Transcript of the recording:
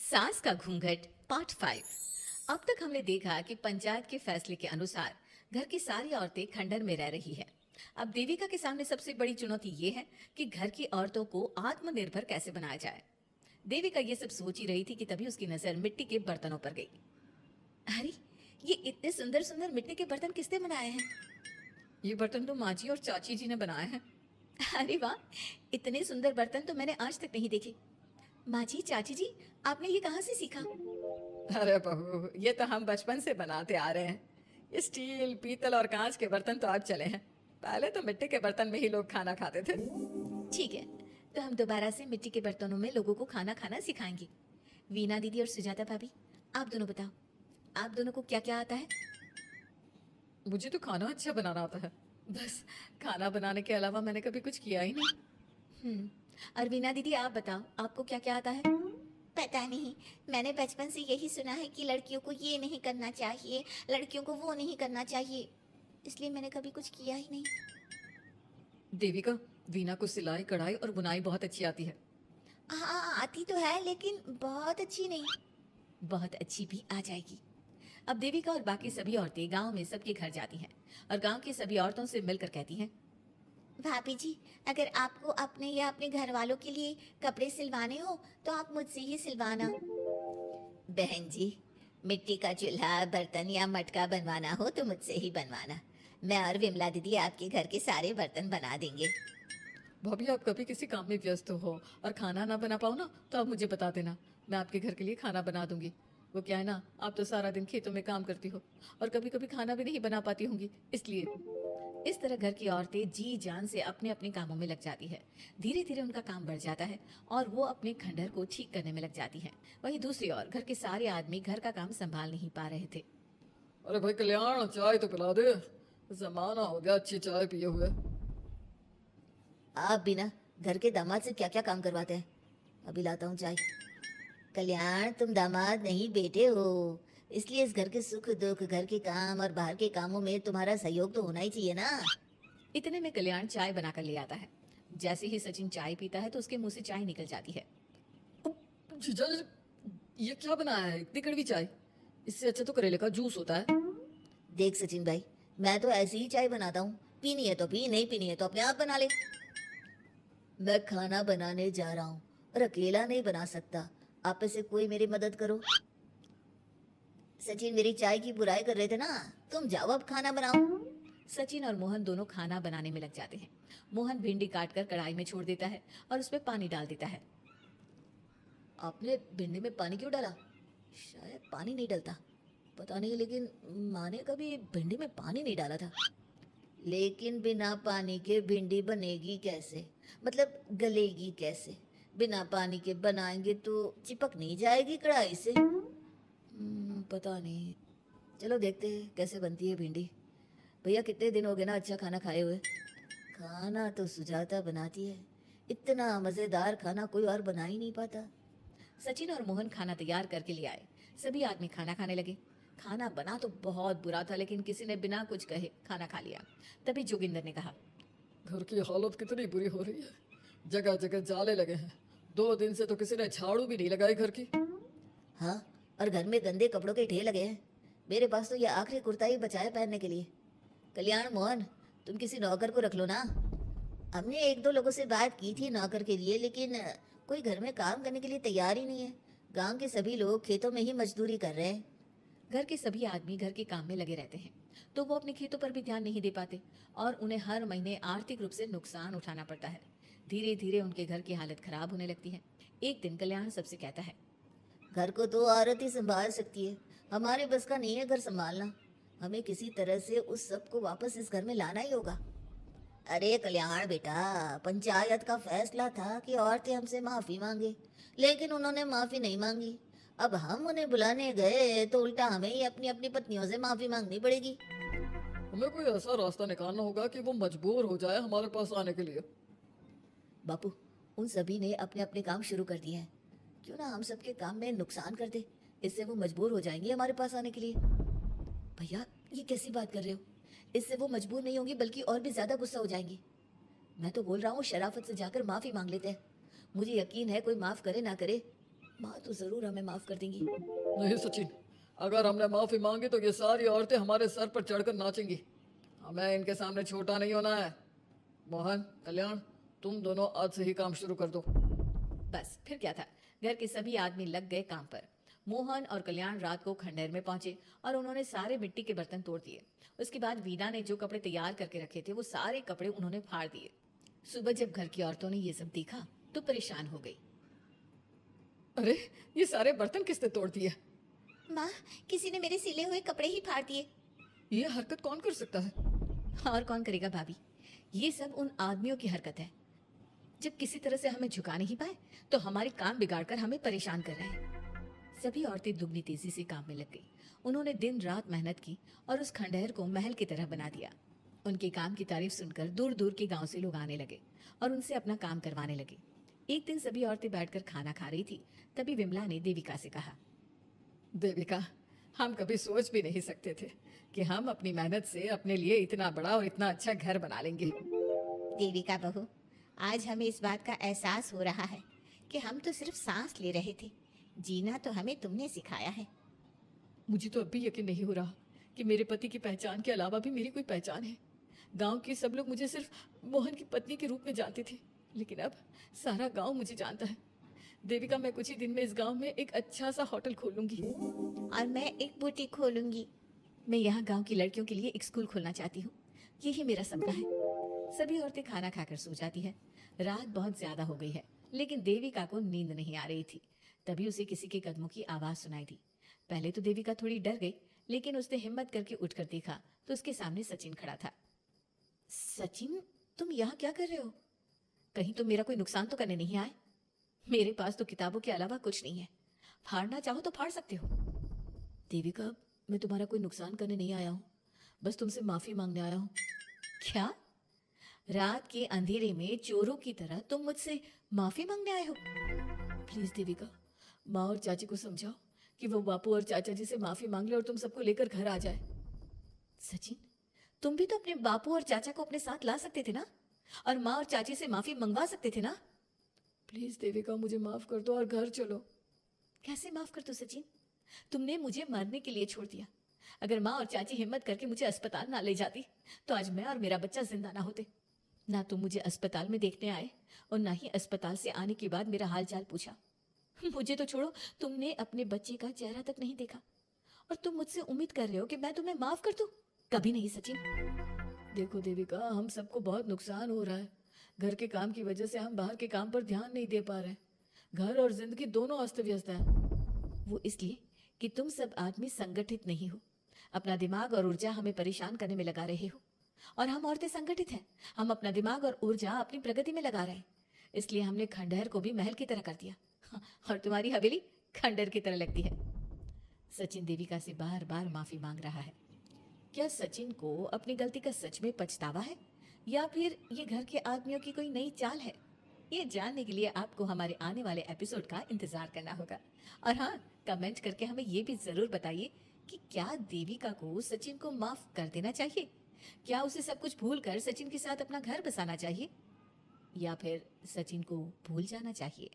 सास का घूंघट पार्ट 5। अब तक हमने देखा कि पंचायत के फैसले के अनुसार घर की सारी औरतें खंडर में रह रही है। अब देविका के सामने सबसे बड़ी चुनौती ये है कि घर की औरतों को आत्मनिर्भर कैसे बनाया जाए। देविका ये सब सोच ही रही थी कि तभी उसकी नजर मिट्टी के बर्तनों पर गई। अरे, ये इतने सुंदर सुंदर मिट्टी के बर्तन किसने बनाए हैं? ये बर्तन तो माँ जी और चाची जी ने बनाए हैं। अरे वाह, इतने सुंदर बर्तन तो मैंने आज तक नहीं देखे। माँ जी, चाची जी, आपने ये कहाँ से सीखा? अरे बहू, ये तो हम बचपन से बनाते आ रहे हैं। ये स्टील, पीतल और कांच के बर्तन तो अब चले हैं। पहले तो मिट्टी के बर्तन में ही लोग खाना खाते थे। ठीक है, तो हम दोबारा से मिट्टी के बर्तनों में लोगों को खाना खाना सिखाएंगे। वीना दीदी और सुजाता भाभी, आप दोनों बताओ, आप दोनों को क्या क्या आता है? मुझे तो खाना अच्छा बनाना आता है। बस खाना बनाने के अलावा मैंने कभी कुछ किया ही नहीं। और वीना दीदी, आप बताओ, आपको क्या क्या आता है? पता नहीं, मैंने बचपन से यही सुना है कि लड़कियों को ये नहीं करना चाहिए, लड़कियों को वो नहीं करना चाहिए, इसलिए मैंने कभी कुछ किया ही नहीं। देविका, वीना को सिलाई, कढ़ाई और बुनाई बहुत अच्छी आती है। हाँ, आती तो है लेकिन बहुत अच्छी नहीं। बहुत अच्छी भी आ जाएगी। अब देविका और बाकी सभी औरतें गांव में सबके घर जाती हैं और गांव की सभी औरतों से मिलकर कहती हैं, भाभी जी, अगर आपको अपने या अपने घर वालों के लिए कपड़े सिलवाने हो तो आप मुझसे ही सिलवाना। बहन जी, मिट्टी का चूल्हा, बर्तन या मटका बनवाना हो तो मुझसे ही बनवाना। मैं और विमला दीदी आपके घर के सारे बर्तन बना देंगे। भाभी, आप कभी किसी काम में व्यस्त हो और खाना ना बना पाओ ना, तो आप मुझे बता देना, मैं आपके घर के लिए खाना बना दूंगी। वो क्या है ना, आप तो सारा दिन खेतों में काम करती हो और कभी कभी खाना भी नहीं बना पाती होंगी, इसलिए। इस तरह घर की औरतें जी जान से अपने अपने कामों में लग जाती है। धीरे धीरे उनका काम बढ़ जाता है और वो अपने खंडहर को ठीक करने में लग जाती है। वहीं दूसरी ओर घर के सारे आदमी घर का काम संभाल नहीं पा रहे थे। अरे भाई कल्याण, चाय तो पिला दे, जमाना हो गया अच्छी चाय पिए हुए। आप बिना घर के दामाद से क्या क्या काम करवाते हैं? अभी लाता हूँ चाय। कल्याण, तुम दामाद नहीं बेटे हो, इसलिए इस घर के सुख दुख, घर के काम और बाहर के कामों में तुम्हारा सहयोग तो होना ही चाहिए ना। इतने में कल्याण चाय बनाकर ले आता है। जैसे ही सचिन चाय पीता है तो उसके मुंह से चाय निकल जाती है। जीजा, ये क्या बनाया है, इतनी कड़वी चाय? इससे अच्छा तो करेले का जूस होता है। देख सचिन भाई, मैं तो ऐसी ही चाय बनाता हूँ, पीनी है तो पी, नहीं पीनी है तो अपने आप बना ले। मैं खाना बनाने जा रहा हूँ और अकेला नहीं बना सकता, आप में से कोई मेरी मदद करो। सचिन मेरी चाय की बुराई कर रहे थे ना, तुम जाओ अब खाना बनाओ। सचिन और मोहन दोनों खाना बनाने में लग जाते हैं। मोहन भिंडी काटकर कढ़ाई में छोड़ देता है और उसमें पानी डाल देता है। आपने भिंडी में पानी क्यों डाला? शायद पानी नहीं डलता, पता नहीं, लेकिन माँ ने कभी भिंडी में पानी नहीं डाला था। लेकिन बिना पानी के भिंडी बनेगी कैसे, मतलब गलेगी कैसे? बिना पानी के बनाएंगे तो चिपक नहीं जाएगी कढ़ाई से? पता नहीं, चलो देखते हैं कैसे बनती है भिंडी। भैया, कितने दिन हो गए ना अच्छा खाना खाए हुए। खाना तो सुजाता बनाती है, इतना मजेदार खाना कोई और बना ही नहीं पाता। सचिन और मोहन खाना तैयार करके ले आए। सभी आदमी खाना खाने लगे। खाना बना तो बहुत बुरा था, लेकिन किसी ने बिना कुछ कहे खाना खा लिया। तभी जोगिंदर ने कहा, घर की हालत कितनी बुरी हो रही है, जगह जगह जाले लगे हैं। 2 दिन से तो किसी ने झाड़ू भी नहीं लगाई घर की। हाँ, और घर में गंदे कपड़ों के ढेर लगे हैं। मेरे पास तो ये आखिरी कुर्ता ही बचा है पहनने के लिए। कल्याण, मोहन, तुम किसी नौकर को रख लो ना। हमने एक दो लोगों से बात की थी नौकर के लिए, लेकिन कोई घर में काम करने के लिए तैयार ही नहीं है। गांव के सभी लोग खेतों में ही मजदूरी कर रहे हैं। घर के सभी आदमी घर के काम में लगे रहते हैं, तो वो अपने खेतों पर भी ध्यान नहीं दे पाते और उन्हें हर महीने आर्थिक रूप से नुकसान उठाना पड़ता है। धीरे धीरे उनके घर की हालत खराब होने लगती है। एक दिन कल्याण सबसे कहता है, घर को तो औरत ही संभाल सकती है, हमारे बस का नहीं है घर संभालना। हमें किसी तरह से उस सब को वापस इस घर में लाना ही होगा। अरे कल्याण बेटा, पंचायत का फैसला था कि औरतें हमसे माफी मांगे, लेकिन उन्होंने माफी नहीं मांगी। अब हम उन्हें बुलाने गए तो उल्टा हमें ही अपनी अपनी पत्नियों से माफी मांगनी पड़ेगी। हमें कोई ऐसा रास्ता निकालना होगा कि वो मजबूर हो जाए हमारे पास आने के लिए। बापू, उन सभी ने अपने अपने काम शुरू कर दिए हैं, क्यों ना हम सबके काम में नुकसान कर दे, इससे वो मजबूर हो जाएंगे हमारे पास आने के लिए। भैया, ये कैसी बात कर रहे हो? इससे वो मजबूर नहीं होंगी बल्कि और भी ज्यादा गुस्सा हो जाएंगी। मैं तो बोल रहा हूँ शराफत से जाकर माफी मांग लेते हैं। मुझे यकीन है कोई माफ करे ना करे, माँ तो जरूर हमें माफ कर देंगी। नहीं सचिन, अगर हमने माफी मांगी तो ये सारी औरतें हमारे सर पर चढ़कर नाचेंगी। हमें इनके सामने छोटा नहीं होना है। मोहन, कल्याण, तुम दोनों आज से ही काम शुरू कर दो। बस फिर क्या था, घर के सभी आदमी लग गए काम पर। मोहन और कल्याण रात को खंडहर में पहुंचे और उन्होंने सारे मिट्टी के बर्तन तोड़ दिए। उसके बाद वीना ने जो कपड़े तैयार करके रखे थे वो सारे कपड़े उन्होंने फाड़ दिए। सुबह जब घर की औरतों ने ये सब देखा तो परेशान हो गई। अरे, ये सारे बर्तन किसने तोड़ दिए? माँ, किसी ने मेरे सिले हुए कपड़े ही फाड़ दिए। ये हरकत कौन कर सकता है? और कौन करेगा भाभी, ये सब उन आदमियों की हरकत है। जब किसी तरह से हमें झुका नहीं पाए तो हमारे काम बिगाड़कर हमें परेशान कर रहे हैं। सभी औरतें दुगनी तेजी से काम में लग गई। उन्होंने दिन रात मेहनत की और उस खंडहर को महल की तरह बना दिया। उनके काम की तारीफ सुनकर दूर दूर के गांव से लोग आने लगे और उनसे अपना काम करवाने लगे। एक दिन सभी औरतें बैठकर खाना खा रही थी, तभी विमला ने देविका से कहा, देविका, हम कभी सोच भी नहीं सकते थे कि हम अपनी मेहनत से अपने लिए इतना बड़ा और इतना अच्छा घर बना लेंगे। देविका बहू, आज हमें इस बात का एहसास हो रहा है कि हम तो सिर्फ सांस ले रहे थे, जीना तो हमें तुमने सिखाया है। मुझे तो अब भी यकीन नहीं हो रहा कि मेरे पति की पहचान के अलावा भी मेरी कोई पहचान है। गांव के सब लोग मुझे सिर्फ मोहन की पत्नी के रूप में जानते थे, लेकिन अब सारा गांव मुझे जानता है। देविका, मैं कुछ ही दिन में इस गांव में एक अच्छा सा होटल खोलूंगी और मैं एक बुटीक खोलूंगी। मैं यहाँ गांव की लड़कियों के लिए एक स्कूल खोलना चाहती हूँ। यही मेरा सपना है। सभी औरतें खाना खाकर सो जाती है। रात बहुत ज्यादा हो गई है, लेकिन देविका को नींद नहीं आ रही थी। तभी उसे किसी के कदमों की आवाज सुनाई दी। पहले तो देविका थोड़ी डर गई, लेकिन उसने हिम्मत करके उठकर देखा तो उसके सामने सचिन खड़ा था। सचिन, तुम यहाँ क्या कर रहे हो? कहीं तुम मेरा कोई नुकसान तो करने नहीं आए? मेरे पास तो किताबों के अलावा कुछ नहीं है। फाड़ना चाहो तो फाड़ सकते हो। देविका, मैं तुम्हारा कोई नुकसान करने नहीं आया हूँ, बस तुमसे माफी मांगने आया हूँ। क्या? रात के अंधेरे में चोरों की तरह तुम मुझसे माफी मांगने आए हो? प्लीज देविका, माँ और चाची को समझाओ कि वो बापू और चाचा जी से माफी मांग ले और तुम सबको लेकर घर आ जाए। सचिन, तुम भी तो अपने बापू और चाचा को अपने साथ ला सकते थे ना, और माँ और चाची से माफी मंगवा सकते थे ना। प्लीज देविका, मुझे माफ कर दो और घर चलो। कैसे माफ कर दो सचिन? तुमने मुझे मरने के लिए छोड़ दिया। अगर माँ और चाची हिम्मत करके मुझे अस्पताल ना ले जाती तो आज मैं और मेरा बच्चा जिंदा ना होते। ना तुम मुझे अस्पताल में देखने आए और ना ही अस्पताल से आने के बाद मेरा हाल चाल पूछा। मुझे तो छोड़ो, तुमने अपने बच्चे का चेहरा तक नहीं देखा और तुम मुझसे उम्मीद कर रहे हो कि मैं तुम्हें माफ कर दूं? कभी नहीं सचिन। देखो देविका, हम सबको बहुत नुकसान हो रहा है। घर के काम की वजह से हम बाहर के काम पर ध्यान नहीं दे पा रहे। घर और जिंदगी दोनों अस्त व्यस्त है। वो इसलिए कि तुम सब आदमी संगठित नहीं हो। अपना दिमाग और ऊर्जा हमें परेशान करने में लगा रहे हो, और हम औरतें संगठित हैं। हम अपना दिमाग और ऊर्जा अपनी प्रगति में लगा रहे हैं। इसलिए हमने खंडहर को भी महल की तरह कर दिया, और तुम्हारी हवेली खंडहर की तरह लगती है। सचिन देविका से बार बार माफी मांग रहा है। क्या सचिन को अपनी गलती का सच में पछतावा है, या फिर ये घर के आदमियों की कोई नई चाल है? ये जानने के लिए आपको हमारे आने वाले एपिसोड का इंतजार करना होगा। और हाँ, कमेंट करके हमें ये भी जरूर बताइए कि क्या देविका को सचिन को माफ कर देना चाहिए, क्या उसे सब कुछ भूल कर सचिन के साथ अपना घर बसाना चाहिए, या फिर सचिन को भूल जाना चाहिए।